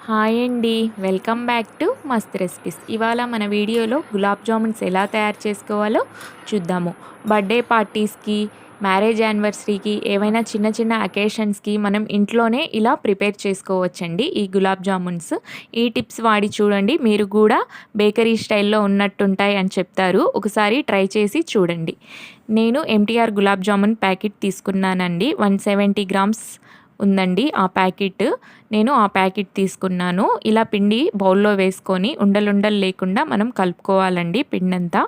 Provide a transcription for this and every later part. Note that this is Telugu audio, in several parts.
హాయ్ అండి. వెల్కమ్ బ్యాక్ టు మస్త్ రెసిపీస్. ఇవాళ మన వీడియోలో గులాబ్ జామున్స్ ఎలా తయారు చేసుకోవాలో చూద్దాము. బర్త్డే పార్టీస్‌కి, మ్యారేజ్ యానివర్సరీకి, ఏవైనా చిన్న చిన్న అకేషన్స్‌కి మనం ఇంట్లోనే ఇలా ప్రిపేర్ చేసుకోవచ్చండి ఈ గులాబ్ జామున్స్. ఈ టిప్స్ వాడి చూడండి, మీరు కూడా బేకరీ స్టైల్‌లో ఉన్నట్టుంటాయి అని చెప్తారు. ఒకసారి ట్రై చేసి చూడండి. నేను ఎంటీఆర్ గులాబ్ జామున్ ప్యాకెట్ తీసుకున్నానండి. 170 గ్రామ్స్ ఉందండి ఆ ప్యాకెట్. నేను ఆ ప్యాకెట్ తీసుకున్నాను. ఇలా పిండి బౌల్‌లో వేసుకొని ఉండలుండలు లేకుండా మనం కలుపుకోవాలండి పిండంతా.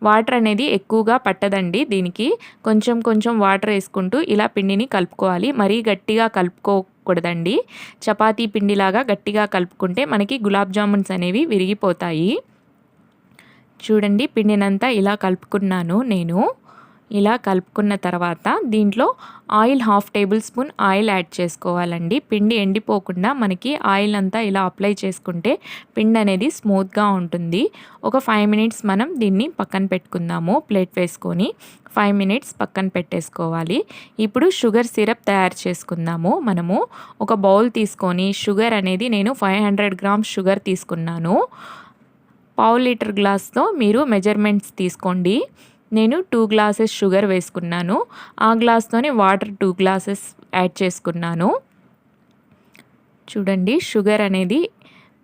వాటర్ అనేది ఎక్కువగా పట్టదండి దీనికి. కొంచెం కొంచెం వాటర్ వేసుకుంటూ ఇలా పిండిని కలుపుకోవాలి. మరీ గట్టిగా కలుపుకోకూడదండి. చపాతీ పిండిలాగా గట్టిగా కలుపుకుంటే మనకి గులాబ్ జామున్స్ అనేవి విరిగిపోతాయి. చూడండి, పిండినంతా ఇలా కలుపుకున్నాను నేను. ఇలా కలుపుకున్న తర్వాత దీంట్లో oil 1/2 table spoon oil add చేసుకోవాలండి. పిండి ఎండిపోకుండా మనకి ఆయిల్ అంతా ఇలా అప్లై చేసుకుంటే పిండి అనేది స్మూత్గా ఉంటుంది. ఒక 5 మినిట్స్ మనం దీన్ని పక్కన పెట్టుకుందాము. ప్లేట్ వేసుకొని 5 మినిట్స్ పక్కన పెట్టేసుకోవాలి. ఇప్పుడు షుగర్ సిరప్ తయారు చేసుకుందాము. మనము ఒక బౌల్ తీసుకొని షుగర్ అనేది నేను 500 గ్రామ్స్ షుగర్ తీసుకున్నాను. పావు లీటర్ గ్లాస్తో మీరు మెజర్మెంట్స్ తీసుకోండి. నేను 2 గ్లాసెస్ షుగర్ వేసుకున్నాను. ఆ గ్లాస్తోనే వాటర్ 2 గ్లాసెస్ యాడ్ చేసుకున్నాను. చూడండి, షుగర్ అనేది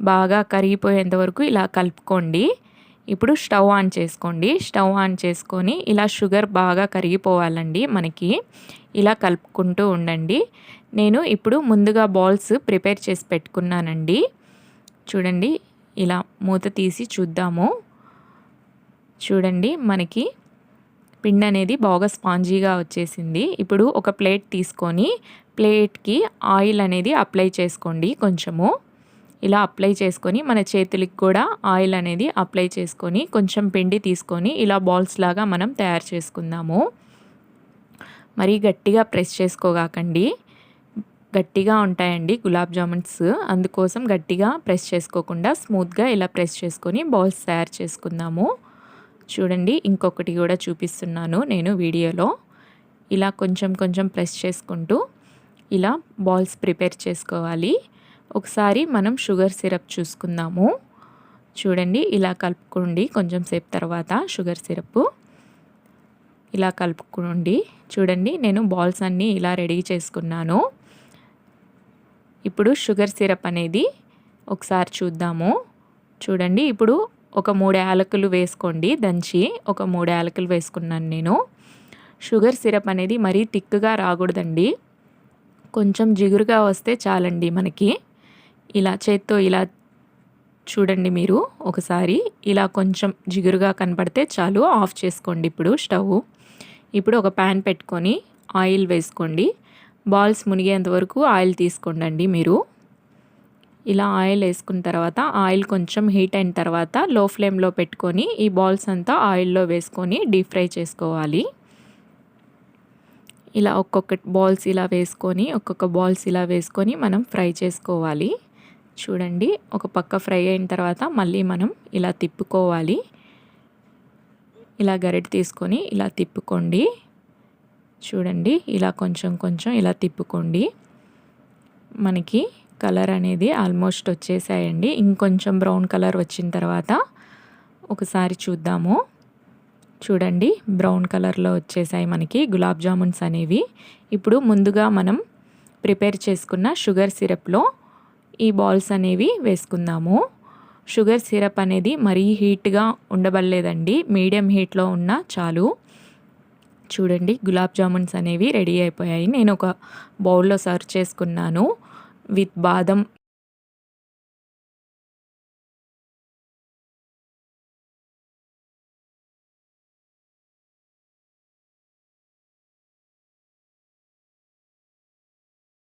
బాగా కరిగిపోయేంత వరకు ఇలా కలుపుకోండి. ఇప్పుడు స్టవ్ ఆన్ చేసుకోండి. స్టవ్ ఆన్ చేసుకొని ఇలా షుగర్ బాగా కరిగిపోవాలండి మనకి. ఇలా కలుపుకుంటూ ఉండండి. నేను ఇప్పుడు ముందుగా బాల్స్ ప్రిపేర్ చేసి పెట్టుకున్నానండి. చూడండి, ఇలా మూత తీసి చూద్దాము. చూడండి, మనకి పిండి అనేది బాగా స్పాంజీగా వచ్చేసింది. ఇప్పుడు ఒక ప్లేట్ తీసుకొని ప్లేట్కి ఆయిల్ అనేది అప్లై చేసుకోండి. కొంచెము ఇలా అప్లై చేసుకొని మన చేతులకి కూడా ఆయిల్ అనేది అప్లై చేసుకొని కొంచెం పిండి తీసుకొని ఇలా బాల్స్ లాగా మనం తయారు చేసుకుందాము. మరీ గట్టిగా ప్రెస్ చేసుకోగాకండి. గట్టిగా ఉంటాయండి గులాబ్ జామున్స్. అందుకోసం గట్టిగా ప్రెస్ చేసుకోకుండా స్మూత్గా ఇలా ప్రెస్ చేసుకొని బాల్స్ తయారు చేసుకుందాము. చూడండి, ఇంకొకటి కూడా చూపిస్తున్నాను నేను వీడియోలో. ఇలా కొంచెం కొంచెం ప్రెస్ చేసుకుంటూ ఇలా బాల్స్ ప్రిపేర్ చేసుకోవాలి. ఒకసారి మనం షుగర్ సిరప్ చూసుకుందాము. చూడండి, ఇలా కలుపుకోండి. కొంచెం సేపు తర్వాత షుగర్ సిరప్ ఇలా కలుపుకోండి. చూడండి, నేను బాల్స్ అన్నీ ఇలా రెడీ చేసుకున్నాను. ఇప్పుడు షుగర్ సిరప్ అనేది ఒకసారి చూద్దాము. చూడండి, ఇప్పుడు ఒక 3 యాలకులు వేసుకోండి. దంచి ఒక 3 యాలకులు వేసుకున్నాను నేను. షుగర్ సిరప్ అనేది మరీ థిక్గా రాకూడదండి. కొంచెం జిగురుగా వస్తే చాలండి మనకి. ఇలా చేత్తో ఇలా చూడండి, మీరు ఒకసారి ఇలా కొంచెం జిగురుగా కనపడితే చాలు. ఆఫ్ చేసుకోండి ఇప్పుడు స్టవ్. ఇప్పుడు ఒక ప్యాన్ పెట్టుకొని ఆయిల్ వేసుకోండి. బాల్స్ మునిగేంత వరకు ఆయిల్ తీసుకోండి మీరు. ఇలా ఆయిల్ వేసుకున్న తర్వాత ఆయిల్ కొంచెం హీట్ అయిన తర్వాత లో ఫ్లేమ్లో పెట్టుకొని ఈ బాల్స్ అంతా ఆయిల్లో వేసుకొని డీప్ ఫ్రై చేసుకోవాలి. ఇలా ఒక్కొక్క బాల్స్ ఇలా వేసుకొని మనం ఫ్రై చేసుకోవాలి. చూడండి, ఒక పక్క ఫ్రై అయిన తర్వాత మళ్ళీ మనం ఇలా తిప్పుకోవాలి. ఇలా గరిటె తీసుకొని ఇలా తిప్పుకోండి. చూడండి, ఇలా కొంచెం కొంచెం ఇలా తిప్పుకోండి. మనకి కలర్ అనేది ఆల్మోస్ట్ వచ్చేసాయండి. ఇంకొంచెం బ్రౌన్ కలర్ వచ్చిన తర్వాత ఒకసారి చూద్దాము. చూడండి, బ్రౌన్ కలర్లో వచ్చేసాయి మనకి గులాబ్ జామున్స్ అనేవి. ఇప్పుడు ముందుగా మనం ప్రిపేర్ చేసుకున్న షుగర్ సిరప్లో ఈ బాల్స్ అనేవి వేసుకుందాము. షుగర్ సిరప్ అనేది మరీ హీట్గా ఉండబడలేదండి. మీడియం హీట్లో ఉన్నా చాలు. చూడండి, గులాబ్ జామున్స్ అనేవి రెడీ అయిపోయాయి. నేను ఒక బౌల్లో సర్వ్ చేసుకున్నాను విత్ బాదం